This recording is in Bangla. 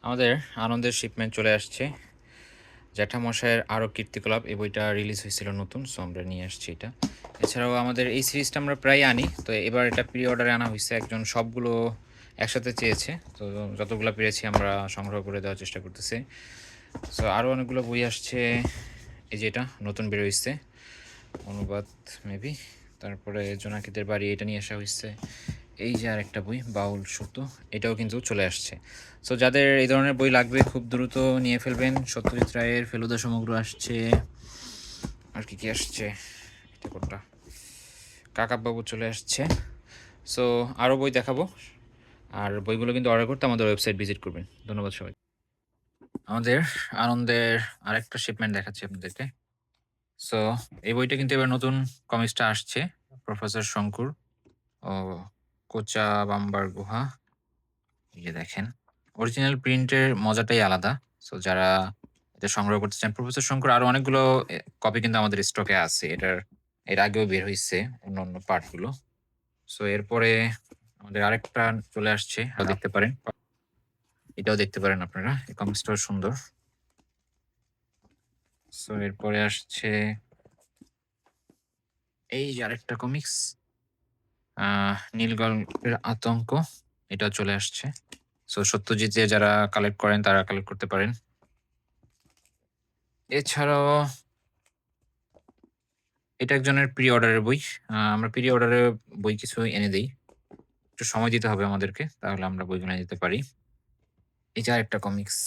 আমাদের আনন্দের শিপমেন্ট চলে আসছে। জ্যাঠামশায়ের আরও কীর্তিকলাপ এই বইটা রিলিজ হয়েছিল নতুন। সো আমরা নিয়ে আসছি এটা। এছাড়াও আমাদের এই সিরিজটা আমরা প্রায় আনি। তো এবার এটা প্রি অর্ডারে আনা হইছে। একজন সবগুলো একসাথে চেয়েছে। তো যতগুলা পেরেছি আমরা সংগ্রহ করে দেওয়ার চেষ্টা করতেছি। সো আরও অনেকগুলো বই আসছে। এই যে এটা নতুন বের হইছে। অনুবাদ মেবি। তারপরে জোনাকিদের বাড়ি এটা নিয়ে আসা হইছে। এই যে আরেকটা বই বাউল সুতো এটাও কিন্তু চলে আসছে। সো যাদের এই ধরনের বই লাগবে খুব দ্রুত নিয়ে ফেলবেন। সত্যজিৎ রায়ের ফেলুদা সমগ্র আসছে। আর কি আসছে? এটা কোনটা? কাকাবাবু চলে আসছে। সো আরও বই দেখাবো। আর বইগুলো কিন্তু অর্ডার করতে আমাদের ওয়েবসাইট ভিজিট করবেন। ধন্যবাদ সবাই। আমাদের আনন্দের আরেকটা শিপমেন্ট দেখাচ্ছি আপনাদেরকে। সো এই বইটা কিন্তু এবার নতুন কমিক্সটা আসছে। প্রফেসর শঙ্কুর ও কোচা বাম্বার গুহা। এই যে দেখেন অরিজিনাল প্রিন্টের মজাটাই আলাদা। সো যারা এটা সংগ্রহ করতে চান, প্রফেসর শঙ্কুর আরো অনেকগুলো কপি কিন্তু আমাদের স্টকে আছে। এর আগেও বের হইছে অন্যান্য পার্টগুলো। সো এরপরে আমাদের আরেকটা চলে আসছে, দেখতে পারেন। এটাও দেখতে পারেন আপনারা। এই কমিক্সটাও সুন্দর। সো এরপরে আসছে এই যে আরেকটা কমিক্স নীলগল্পের আতঙ্ক। এটাও চলে আসছে। সো সত্যজিৎ যে যারা কালেক্ট করেন তারা কালেক্ট করতে পারেন। এছাড়াও এটা একজনের প্রি অর্ডারের বই। আমরা প্রি অর্ডারে বই কিছু এনে দেই। একটু সময় দিতে হবে আমাদেরকে, তাহলে আমরা বইগুলো এনে দিতে পারি। এই যে আরেকটা কমিক্স।